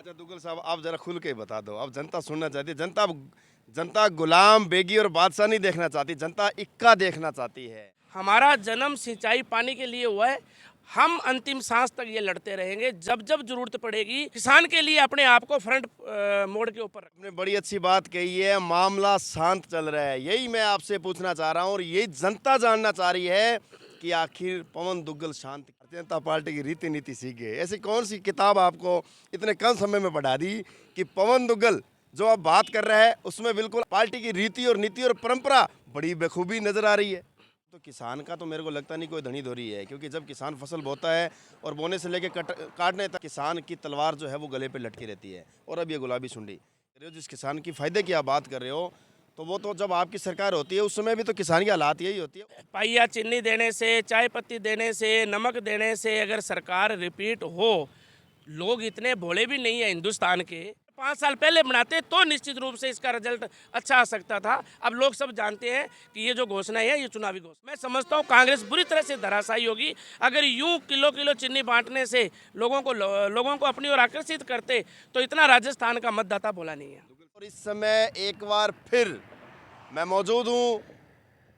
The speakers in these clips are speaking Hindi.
अच्छा दुग्गल साहब, आप जरा खुल के बता दो। अब जनता सुनना चाहती है। जनता गुलाम बेगी और बादशाह नहीं देखना चाहती, जनता इक्का देखना चाहती है। हमारा जन्म सिंचाई पानी के लिए हुआ है। हम अंतिम सांस तक ये लड़ते रहेंगे। जब जब जरूरत पड़ेगी किसान के लिए अपने आप को फ्रंट मोड़ के ऊपर आपने बड़ी अच्छी बात कही है, मामला शांत चल रहा है। यही मैं आपसे पूछना चाह रहा हूँ और यही जनता जानना चाह रही है कि आखिर पवन दुग्गल शांत भारतीय जनता पार्टी की रीति नीति सीख गए। ऐसी कौन सी किताब आपको इतने कम समय में पढ़ा दी कि पवन दुग्गल जो आप बात कर रहे हैं उसमें बिल्कुल पार्टी की रीति और नीति और परंपरा बड़ी बखूबी नजर आ रही है। तो किसान का तो मेरे को लगता नहीं कोई धनी धोरी है, क्योंकि जब किसान फसल बोता है और बोने से लेके काटने तक किसान की तलवार जो है वो गले पे लटकी रहती है। और अब ये गुलाबी सुंडी जिस किसान की फायदे की आप बात कर रहे हो, तो वो तो जब आपकी सरकार होती है उस समय भी तो किसान की हालात यही होती है। पाइया चीनी देने से, चाय पत्ती देने से, नमक देने से अगर सरकार रिपीट हो, लोग इतने भोले भी नहीं है हिंदुस्तान के। 5 साल पहले बनाते तो निश्चित रूप से इसका रिजल्ट अच्छा आ सकता था। अब लोग सब जानते हैं कि ये जो घोषणा है ये चुनावी घोषणा। मैं समझता हूँ कांग्रेस बुरी तरह से धराशायी होगी अगर यूं किलो किलो चीनी बांटने से लोगों को अपनी ओर आकर्षित करते तो इतना राजस्थान का मतदाता भोला नहीं है। और इस समय एक बार फिर मैं मौजूद हूँ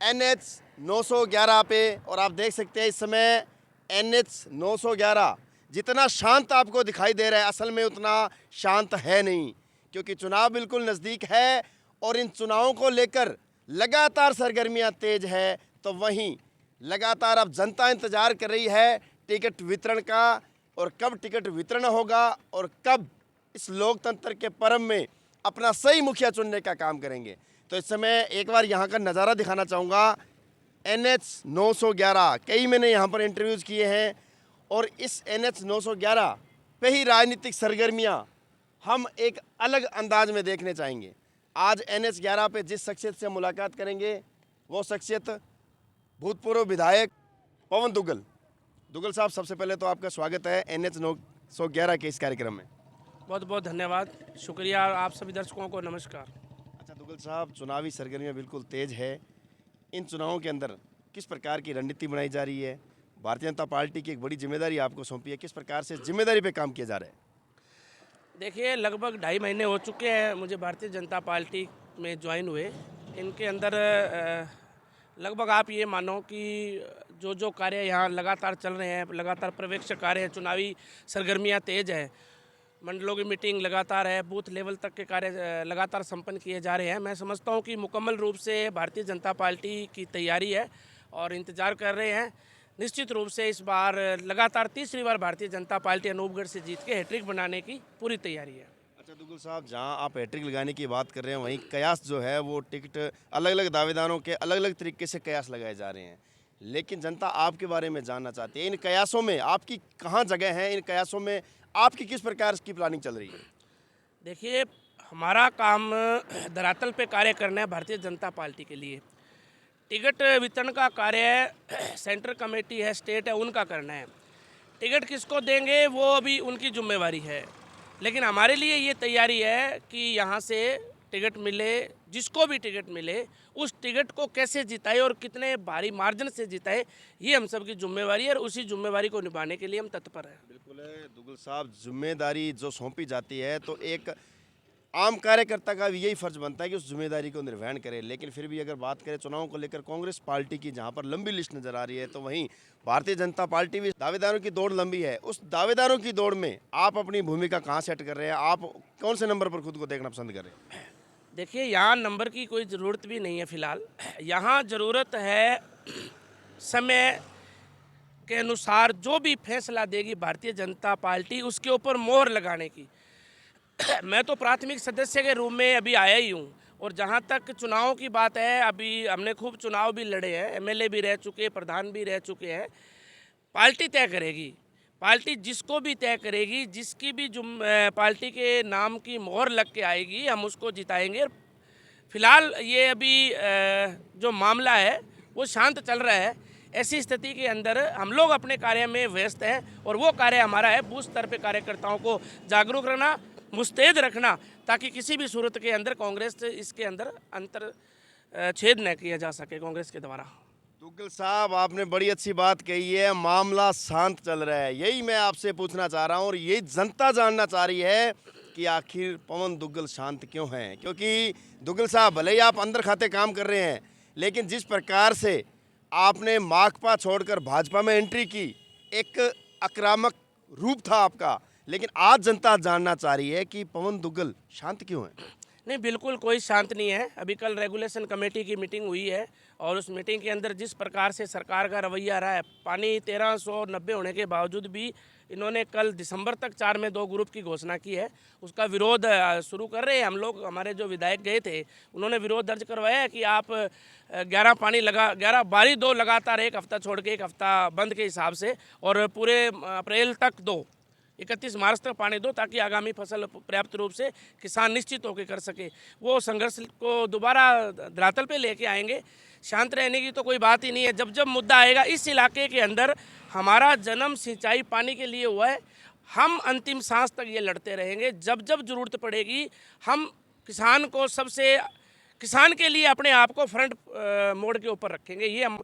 NH 911 पे, और आप देख सकते हैं इस समय NH 911 जितना शांत आपको दिखाई दे रहा है असल में उतना शांत है नहीं, क्योंकि चुनाव बिल्कुल नज़दीक है और इन चुनावों को लेकर लगातार सरगर्मियां तेज है। तो वहीं लगातार अब जनता इंतजार कर रही है टिकट वितरण का, और कब टिकट वितरण होगा और कब इस लोकतंत्र के पर्व में अपना सही मुखिया चुनने का काम करेंगे। तो इस समय एक बार यहाँ का नज़ारा दिखाना चाहूँगा। NH 911 कई मैंने यहाँ पर इंटरव्यूज़ किए हैं और इस NH 911 पे ही राजनीतिक सरगर्मियाँ हम एक अलग अंदाज में देखने चाहेंगे। आज NH 11 पे जिस शख्सियत से मुलाकात करेंगे वो शख्सियत भूतपूर्व विधायक पवन दुग्गल। दुग्गल साहब, सबसे पहले तो आपका स्वागत है NH 911 के इस कार्यक्रम में। बहुत बहुत धन्यवाद, शुक्रिया। आप सभी दर्शकों को नमस्कार। अच्छा दुग्गल साहब, चुनावी सरगर्मियाँ बिल्कुल तेज़ है। इन चुनावों के अंदर किस प्रकार की रणनीति बनाई जा रही है? भारतीय जनता पार्टी की एक बड़ी जिम्मेदारी आपको सौंपी है, किस प्रकार से जिम्मेदारी पे काम किया जा रहा है? देखिए, लगभग 2.5 महीने हो चुके हैं मुझे भारतीय जनता पार्टी में ज्वाइन हुए। इनके अंदर लगभग आप ये मानो कि जो जो कार्य यहाँ लगातार चल रहे हैं, लगातार पर्यवेक्षक कार्य हैं, चुनावी सरगर्मियाँ तेज हैं, मंडलों की मीटिंग लगातार है, बूथ लेवल तक के कार्य लगातार संपन्न किए जा रहे हैं। मैं समझता हूँ कि मुकम्मल रूप से भारतीय जनता पार्टी की तैयारी है और इंतज़ार कर रहे हैं। निश्चित रूप से इस बार लगातार तीसरी बार भारतीय जनता पार्टी अनूपगढ़ से जीत के हैट्रिक बनाने की पूरी तैयारी है। अच्छा दुग्गल साहब, जहां आप हैट्रिक लगाने की बात कर रहे हैं वहीं कयास जो है वो टिकट अलग अलग दावेदारों के अलग अलग तरीके से कयास लगाए जा रहे हैं, लेकिन जनता आपके बारे में जानना चाहती है इन कयासों में आपकी कहाँ जगह है, इन कयासों में आपकी किस प्रकार की प्लानिंग चल रही है? देखिए, हमारा काम धरातल पे कार्य करना है भारतीय जनता पार्टी के लिए। टिकट वितरण का कार्य सेंट्रल कमेटी है, स्टेट है, उनका करना है। टिकट किसको देंगे वो अभी उनकी जिम्मेवारी है, लेकिन हमारे लिए ये तैयारी है कि यहाँ से टिकट मिले, जिसको भी टिकट मिले उस टिकट को कैसे जिताए और कितने भारी मार्जिन से जिताए, ये हम सब की जिम्मेवारी है और उसी जिम्मेवारी को निभाने के लिए हम तत्पर हैं। बिल्कुल है दुग्गल साहब, जिम्मेदारी जो सौंपी जाती है तो एक आम कार्यकर्ता का भी यही फर्ज बनता है कि उस जिम्मेदारी को निर्वहन करे, लेकिन फिर भी अगर बात करें चुनाव को लेकर कांग्रेस पार्टी की जहां पर लंबी लिस्ट नजर आ रही है, तो वहीं भारतीय जनता पार्टी भी दावेदारों की दौड़ लंबी है। उस दावेदारों की दौड़ में आप अपनी भूमिका कहां सेट कर रहे हैं? आप कौन से नंबर पर खुद को देखना पसंद कर रहे हैं? देखिए, यहाँ नंबर की कोई ज़रूरत भी नहीं है फ़िलहाल। यहाँ ज़रूरत है समय के अनुसार जो भी फैसला देगी भारतीय जनता पार्टी उसके ऊपर मोहर लगाने की। मैं तो प्राथमिक सदस्य के रूप में अभी आया ही हूँ, और जहाँ तक चुनाव की बात है, अभी हमने खूब चुनाव भी लड़े हैं, MLA भी रह चुके, प्रधान भी रह चुके हैं। पार्टी तय करेगी, पार्टी जिसको भी तय करेगी, जिसकी भी पार्टी के नाम की मोहर लग के आएगी हम उसको जिताएंगे। फिलहाल ये अभी जो मामला है वो शांत चल रहा है। ऐसी स्थिति के अंदर हम लोग अपने कार्य में व्यस्त हैं और वो कार्य हमारा है बूथ स्तर पे कार्यकर्ताओं को जागरूक रखना, मुस्तैद रखना, ताकि किसी भी सूरत के अंदर कांग्रेस इसके अंदर अंतर छेद न किया जा सके कांग्रेस के द्वारा। दुग्गल साहब, आपने बड़ी अच्छी बात कही है, मामला शांत चल रहा है, यही मैं आपसे पूछना चाह रहा हूँ और यही जनता जानना चाह रही है कि आखिर पवन दुग्गल शांत क्यों हैं। क्योंकि दुग्गल साहब, भले ही आप अंदर खाते काम कर रहे हैं, लेकिन जिस प्रकार से आपने माकपा छोड़कर भाजपा में एंट्री की, एक आक्रामक रूप था आपका, लेकिन आज जनता जानना चाह रही है कि पवन दुग्गल शांत क्यों हैं। नहीं, बिल्कुल कोई शांत नहीं है। अभी कल रेगुलेशन कमेटी की मीटिंग हुई है और उस मीटिंग के अंदर जिस प्रकार से सरकार का रवैया रहा है, पानी 1390 होने के बावजूद भी इन्होंने कल दिसंबर तक 4 में 2 ग्रुप की घोषणा की है। उसका विरोध शुरू कर रहे हैं हम लोग। हमारे जो विधायक गए थे उन्होंने विरोध दर्ज करवाया है कि आप 11 बारी 2 लगातार, एक हफ्ता छोड़ के एक हफ्ता बंद के हिसाब से, और पूरे अप्रैल तक 2, 31 मार्च तक पानी दो, ताकि आगामी फसल पर्याप्त रूप से किसान निश्चित होकर कर सके। वो संघर्ष को दोबारा धरातल पे लेके आएंगे। शांत रहने की तो कोई बात ही नहीं है। जब जब मुद्दा आएगा, इस इलाके के अंदर हमारा जन्म सिंचाई पानी के लिए हुआ है, हम अंतिम सांस तक ये लड़ते रहेंगे। जब जब जरूरत पड़ेगी, हम किसान को किसान के लिए अपने आप को फ्रंट मोड़ के ऊपर रखेंगे। ये हम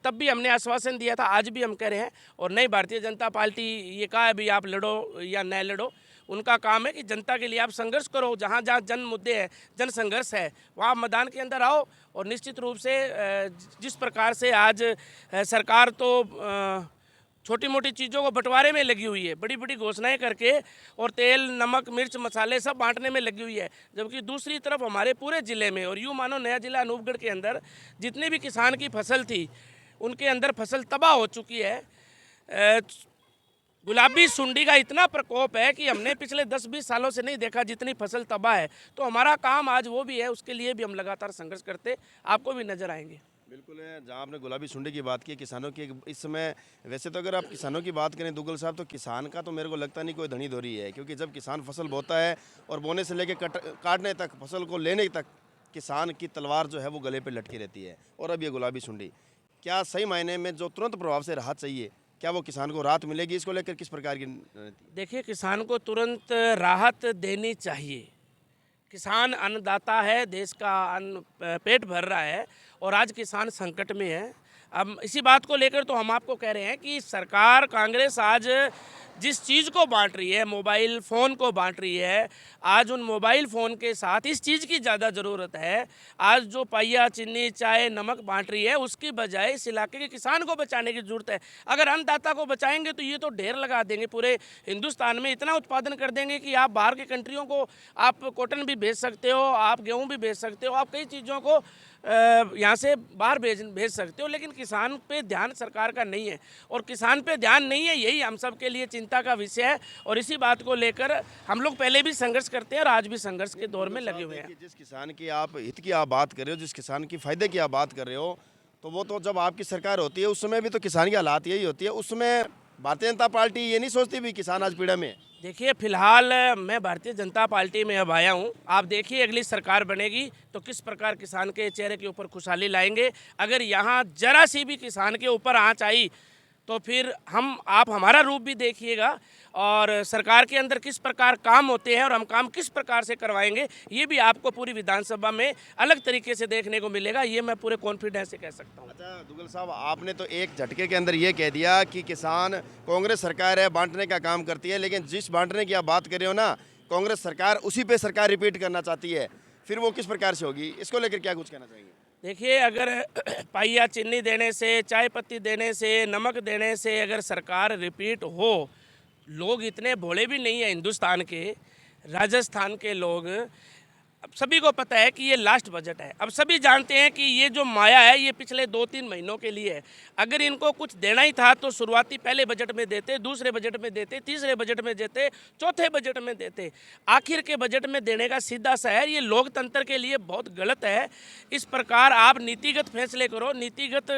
तब भी हमने आश्वासन दिया था, आज भी हम कह रहे हैं। और नई भारतीय जनता पार्टी ये कहा है भी आप लड़ो या न लड़ो, उनका काम है कि जनता के लिए आप संघर्ष करो। जहाँ जहाँ जन मुद्दे हैं, जन संघर्ष है, वहाँ मैदान के अंदर आओ। और निश्चित रूप से जिस प्रकार से आज सरकार तो छोटी मोटी चीज़ों को बंटवारे में लगी हुई है, बड़ी बड़ी घोषणाएं करके, और तेल, नमक, मिर्च, मसाले सब बांटने में लगी हुई है। जबकि दूसरी तरफ हमारे पूरे ज़िले में, और यूँ मानो नया ज़िला अनूपगढ़ के अंदर जितने भी किसान की फसल थी, उनके अंदर फसल तबाह हो चुकी है। गुलाबी सुंडी का इतना प्रकोप है कि हमने पिछले 10-20 सालों से नहीं देखा जितनी फसल तबाह है। तो हमारा काम आज वो भी है, उसके लिए भी हम लगातार संघर्ष करते आपको भी नज़र आएंगे। बिल्कुल है। जहाँ आपने गुलाबी सुंडी की बात की, किसानों की, इस समय वैसे तो अगर आप किसानों की बात करें दुग्गल साहब, तो किसान का तो मेरे को लगता नहीं कोई धनी धोरी है। क्योंकि जब किसान फसल बोता है और बोने से लेकर काटने तक, फसल को लेने तक, किसान की तलवार जो है वो गले पे लटकी रहती है। और अब ये गुलाबी सुंडी, क्या सही मायने में जो तुरंत प्रभाव से राहत चाहिए, क्या वो किसान को राहत मिलेगी? इसको लेकर किस प्रकार की रणनीति? देखिए, किसान को तुरंत राहत देनी चाहिए। किसान अन्नदाता है, देश का अन्न पेट भर रहा है, और आज किसान संकट में है। अब इसी बात को लेकर तो हम आपको कह रहे हैं कि सरकार, कांग्रेस आज जिस चीज़ को बांट रही है, मोबाइल फ़ोन को बांट रही है, आज उन मोबाइल फ़ोन के साथ इस चीज़ की ज़्यादा ज़रूरत है। आज जो पाइया, चीनी, चाय, नमक बांट रही है, उसकी बजाय इस इलाके के किसान को बचाने की ज़रूरत है। अगर अन्नदाता को बचाएंगे तो ये तो ढेर लगा देंगे, पूरे हिंदुस्तान में इतना उत्पादन कर देंगे कि आप बाहर के कंट्रियों को आप कॉटन भी भेज सकते हो, आप गेहूँ भी भेज सकते हो, आप कई चीज़ों को यहाँ से बाहर भेज सकते हो। लेकिन किसान पे ध्यान सरकार का नहीं है, और किसान पे ध्यान नहीं है, यही हम सब के लिए चिंता का विषय है। और इसी बात को लेकर हम लोग पहले भी संघर्ष करते हैं और आज भी संघर्ष के दौर में लगे हुए हैं। जिस किसान की आप हित की आप बात कर रहे हो, जिस किसान की फ़ायदे की आप बात कर रहे हो, तो वो तो जब आपकी सरकार होती है उस समय भी तो किसान की हालात यही होती है। उस समय भारतीय जनता पार्टी ये नहीं सोचती भी किसान आज पीड़ा में है। देखिए, फिलहाल मैं भारतीय जनता पार्टी में अब आया हूँ। आप देखिए अगली सरकार बनेगी तो किस प्रकार किसान के चेहरे के ऊपर खुशहाली लाएंगे। अगर यहाँ जरा सी भी किसान के ऊपर आँच आई तो फिर आप हमारा रूप भी देखिएगा, और सरकार के अंदर किस प्रकार काम होते हैं और हम काम किस प्रकार से करवाएंगे, ये भी आपको पूरी विधानसभा में अलग तरीके से देखने को मिलेगा। ये मैं पूरे कॉन्फिडेंस से कह सकता हूँ। अच्छा दुग्गल साहब, आपने तो एक झटके के अंदर ये कह दिया कि किसान, कांग्रेस सरकार है, बांटने का काम करती है, लेकिन जिस बांटने की आप बात कर रहे हो ना, कांग्रेस सरकार उसी पे सरकार रिपीट करना चाहती है। फिर वो किस प्रकार से होगी, इसको लेकर क्या कुछ कहना चाहेंगे? देखिए, अगर पाइया चीनी देने से, चाय पत्ती देने से, नमक देने से अगर सरकार रिपीट हो, लोग इतने भोले भी नहीं है हिंदुस्तान के, राजस्थान के लोग। अब सभी को पता है कि ये लास्ट बजट है। अब सभी जानते हैं कि ये जो माया है ये पिछले 2-3 महीनों के लिए है। अगर इनको कुछ देना ही था तो शुरुआती पहले बजट में देते, दूसरे बजट में देते, तीसरे बजट में देते, चौथे बजट में देते। आखिर के बजट में देने का सीधा सा है, ये लोकतंत्र के लिए बहुत गलत है। इस प्रकार आप नीतिगत फैसले करो, नीतिगत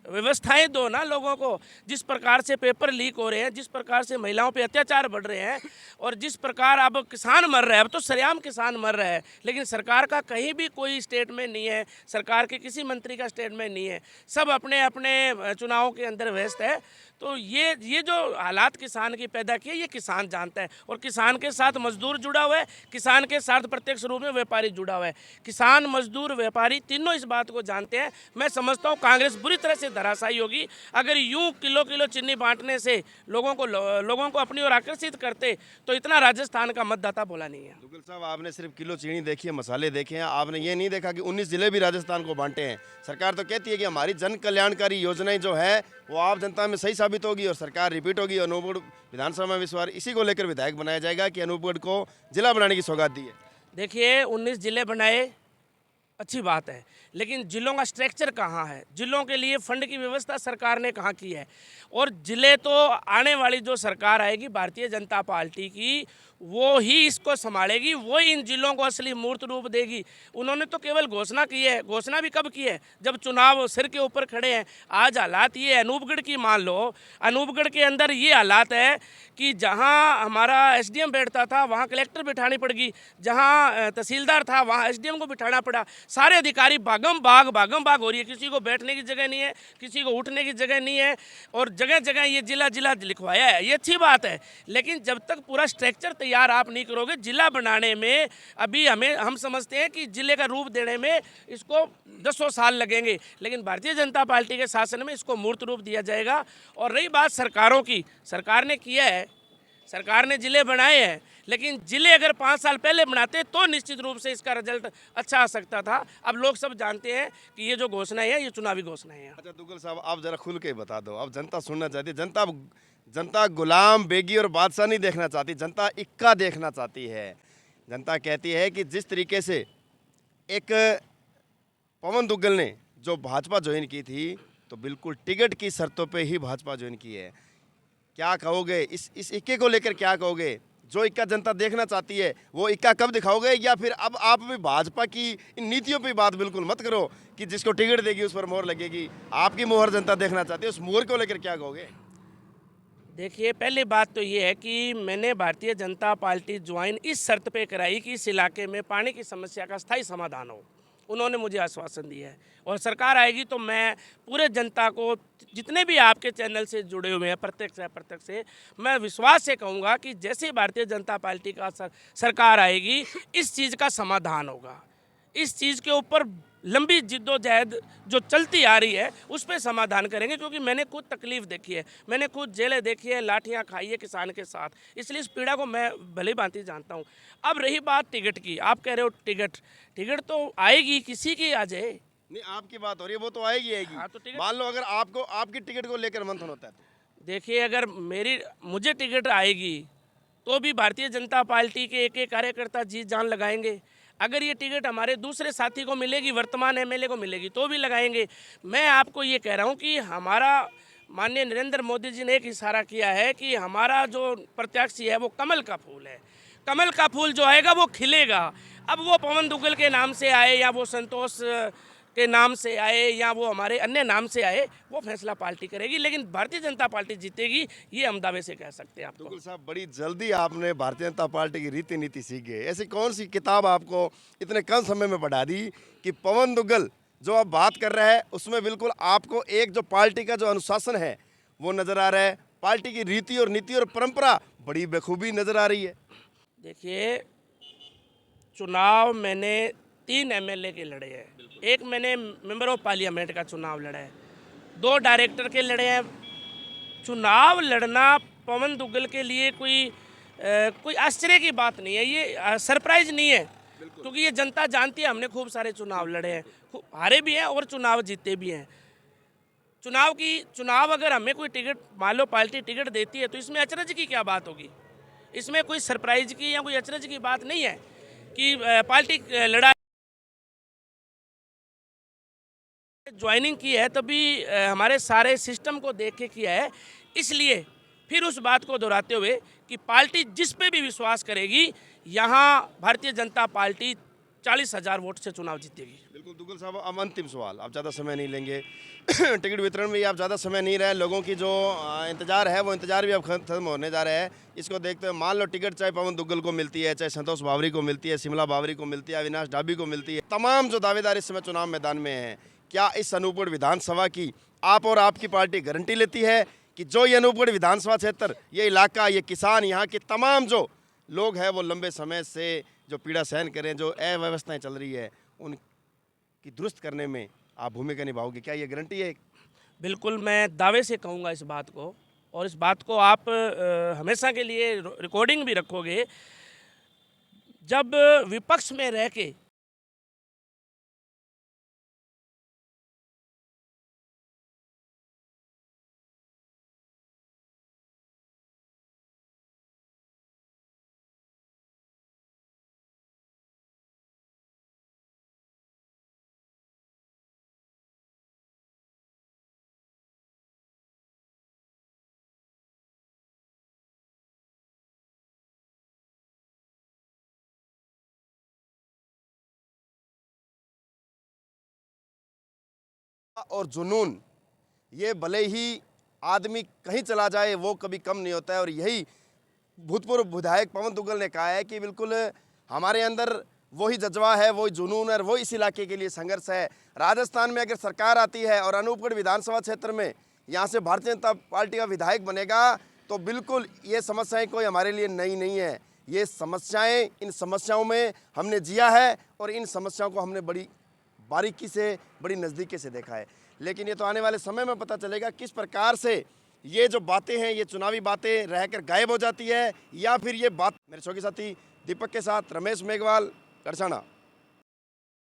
व्यवस्थाएं दो ना लोगों को। जिस प्रकार से पेपर लीक हो रहे हैं, जिस प्रकार से महिलाओं पे अत्याचार बढ़ रहे हैं, और जिस प्रकार अब किसान मर रहा है, अब तो सरेआम किसान मर रहा है, लेकिन सरकार का कहीं भी कोई स्टेटमेंट नहीं है, सरकार के किसी मंत्री का स्टेटमेंट नहीं है, सब अपने अपने चुनावों के अंदर व्यस्त है। तो ये जो हालात किसान की पैदा किए, ये किसान जानता है, और किसान के साथ मजदूर जुड़ा हुआ है, किसान के साथ प्रत्यक्ष रूप में व्यापारी जुड़ा हुआ है। किसान, मजदूर, व्यापारी तीनों इस बात को जानते हैं। मैं समझता हूँ कांग्रेस बुरी तरह से धराशायी होगी अगर यूं किलो किलो चीनी बांटने से लोगों को अपनी ओर आकर्षित करते, तो इतना राजस्थान का मतदाता बोला नहीं है। दुग्गल साहब, आपने सिर्फ किलो चीनी देखी है, मसाले देखे हैं, आपने ये नहीं देखा कि 19 जिले भी राजस्थान को बांटे हैं। सरकार तो कहती है कि हमारी जन कल्याणकारी योजनाएं जो है वो आप जनता में सही साबित होगी और सरकार रिपीट होगी। अनूपगढ़ विधानसभा में इस बार इसी को लेकर विधायक बनाया जाएगा कि अनूपगढ़ को जिला बनाने की सौगात दी है। देखिए, 19 जिले बनाए, अच्छी बात है, लेकिन जिलों का स्ट्रक्चर कहाँ है? जिलों के लिए फंड की व्यवस्था सरकार ने कहाँ की है? और जिले तो आने वाली जो सरकार आएगी भारतीय जनता पार्टी की, वो ही इसको संभालेगी, वो इन जिलों को असली मूर्त रूप देगी। उन्होंने तो केवल घोषणा की है। घोषणा भी कब की है? जब चुनाव सिर के ऊपर खड़े हैं। आज हालात ये अनूपगढ़ की मान लो, अनूपगढ़ के अंदर ये हालात है कि जहां हमारा एसडीएम बैठता था वहां कलेक्टर बिठानी पड़ेगी, जहां तहसीलदार था वहां एसडीएम को बिठाना पड़ा। सारे अधिकारी भागम भाग हो रही है, किसी को बैठने की जगह नहीं है, किसी को उठने की जगह नहीं है, और जगह जगह ये जिला लिखवाया है। ये अच्छी बात है, लेकिन जब तक पूरा स्ट्रक्चर तैयार आप नहीं करोगे, जिला बनाने में अभी हम समझते हैं कि जिले का रूप देने में इसको 10 साल लगेंगे, लेकिन भारतीय जनता पार्टी के शासन में इसको मूर्त रूप दिया जाएगा। और रही बात सरकारों की, सरकार ने किया है, सरकार ने जिले बनाए हैं, लेकिन जिले अगर 5 साल पहले बनाते तो निश्चित रूप से इसका रिजल्ट अच्छा आ सकता था। अब लोग सब जानते हैं कि ये जो घोषणाएं हैं ये चुनावी घोषणाएं हैं। अच्छा दुग्गल साहब, आप जरा खुल के बता दो, अब जनता सुनना चाहती है। जनता गुलाम, बेगी और बादशाह नहीं देखना चाहती, जनता इक्का देखना चाहती है। जनता कहती है कि जिस तरीके से एक पवन दुग्गल ने जो भाजपा ज्वाइन की थी, तो बिल्कुल टिकट की शर्तों पे ही भाजपा ज्वाइन की है। क्या कहोगे इस इक्के को लेकर? क्या कहोगे? जो इक्का जनता देखना चाहती है वो इक्का कब दिखाओगे, या फिर अब आप भी भाजपा की इन नीतियों पे बात बिल्कुल मत करो कि जिसको टिकट देगी उस पर मोहर लगेगी? आपकी मोहर जनता देखना चाहती है, उस मोहर को लेकर क्या कहोगे? देखिए, पहली बात तो ये है कि मैंने भारतीय जनता पार्टी ज्वाइन इस शर्त पे कराई कि इस इलाके में पानी की समस्या का स्थायी समाधान हो। उन्होंने मुझे आश्वासन दिया है, और सरकार आएगी तो मैं पूरे जनता को, जितने भी आपके चैनल से जुड़े हुए हैं प्रत्यक्ष से अप्रत्यक्ष से, मैं विश्वास से कहूँगा कि जैसे भारतीय जनता पार्टी का सरकार आएगी इस चीज़ का समाधान होगा। इस चीज़ के ऊपर लंबी जिद्दोजहद जो चलती आ रही है उस पर समाधान करेंगे, क्योंकि मैंने खुद तकलीफ देखी है, मैंने खुद जेलें देखी है, लाठियाँ खाई है किसान के साथ, इसलिए इस पीड़ा को मैं भली भांति जानता हूँ। अब रही बात टिकट की, आप कह रहे हो टिकट तो आएगी, किसी की आ जाए। नहीं, आपकी बात हो रही है, वो तो आएगी। हाँ, तो टिकट, मान लो अगर आपको आपकी टिकट को लेकर मंथन होता है तो? देखिए, अगर मुझे टिकट आएगी तो भी भारतीय जनता पार्टी के एक कार्यकर्ता जी जान लगाएंगे। अगर ये टिकट हमारे दूसरे साथी को मिलेगी, वर्तमान एमएलए को मिलेगी, तो भी लगाएंगे। मैं आपको ये कह रहा हूँ कि हमारा माननीय नरेंद्र मोदी जी ने एक इशारा किया है कि हमारा जो प्रत्याशी है वो कमल का फूल है। कमल का फूल जो आएगा वो खिलेगा। अब वो पवन दुग्गल के नाम से आए, या वो संतोष के नाम से आए, या वो हमारे अन्य नाम से आए, वो फैसला पार्टी करेगी, लेकिन भारतीय जनता पार्टी जीतेगी, ये हम दावे से कह सकते हैं आपको। दुग्गल साहब, बड़ी जल्दी आपने भारतीय जनता पार्टी की रीति नीति सीख गए। ऐसी कौन सी किताब आपको इतने कम समय में पढ़ा दी कि पवन दुग्गल जो आप बात कर रहे हैं उसमें बिल्कुल आपको एक जो पार्टी का जो अनुशासन है वो नज़र आ रहा है, पार्टी की रीति और नीति और परंपरा बड़ी बखूबी नज़र आ रही है। देखिए, चुनाव मैंने 3 एमएलए के लड़े हैं, एक मैंने मेंबर ऑफ पार्लियामेंट का चुनाव लड़ा है, 2 डायरेक्टर के लड़े हैं। चुनाव लड़ना पवन दुग्गल के लिए कोई आश्चर्य की बात नहीं है, ये सरप्राइज नहीं है, क्योंकि ये जनता जानती है हमने खूब सारे चुनाव लड़े हैं, हारे भी हैं और चुनाव जीते भी हैं। चुनाव अगर हमें कोई टिकट, मान लो पार्टी टिकट देती है, तो इसमें अचरज की क्या बात होगी? इसमें कोई सरप्राइज की या कोई अचरज की बात नहीं है कि पार्टी लड़ा ज्वाइनिंग की है, तभी हमारे सारे सिस्टम को देख के किया है। इसलिए फिर उस बात को दोहराते हुए कि पार्टी जिस पे भी विश्वास करेगी, यहाँ भारतीय जनता पार्टी 40,000 वोट से चुनाव जीतेगी। बिल्कुल दुग्गल साहब, अब अंतिम सवाल, आप ज़्यादा समय नहीं लेंगे। टिकट वितरण में आप ज़्यादा समय नहीं रहे, लोगों की जो इंतज़ार है वो इंतज़ार भी अब खत्म होने जा रहा है। इसको देखते हुए मान लो टिकट चाहे पवन दुग्गल को मिलती है, चाहे संतोष बावरी को मिलती है, शिमला बावरी को मिलती है, अविनाश डाबी को मिलती है, तमाम जो दावेदार इस समय चुनाव मैदान में हैं, क्या इस अनूपगढ़ विधानसभा की आप और आपकी पार्टी गारंटी लेती है कि जो ये अनूपगढ़ विधानसभा क्षेत्र, ये इलाका, ये किसान, यहाँ के तमाम जो लोग हैं वो लंबे समय से जो पीड़ा सहन करें, जो अव्यवस्थाएं चल रही है, उनकी दुरुस्त करने में आप भूमिका निभाओगे, क्या ये गारंटी है? बिल्कुल, मैं दावे से कहूँगा इस बात को, और इस बात को आप हमेशा के लिए रिकॉर्डिंग भी रखोगे। जब विपक्ष में रह के और जुनून, ये भले ही आदमी कहीं चला जाए वो कभी कम नहीं होता है। और यही भूतपूर्व विधायक पवन दुग्गल ने कहा है कि बिल्कुल हमारे अंदर वही जज्बा है, वही जुनून है, वो इस इलाके के लिए संघर्ष है। राजस्थान में अगर सरकार आती है और अनूपगढ़ विधानसभा क्षेत्र में यहाँ से भारतीय जनता पार्टी का विधायक बनेगा तो बिल्कुल ये समस्याएं कोई हमारे लिए नई नहीं है। ये समस्याएं, इन समस्याओं में हमने जिया है और इन समस्याओं को हमने बड़ी बारीकी से, बड़ी नज़दीकी से देखा है। लेकिन ये तो आने वाले समय में पता चलेगा किस प्रकार से ये जो बातें हैं, ये चुनावी बातें रहकर गायब हो जाती है, या फिर ये बात। मेरे शौकी साथी दीपक के साथ रमेश मेघवाल, करसाना।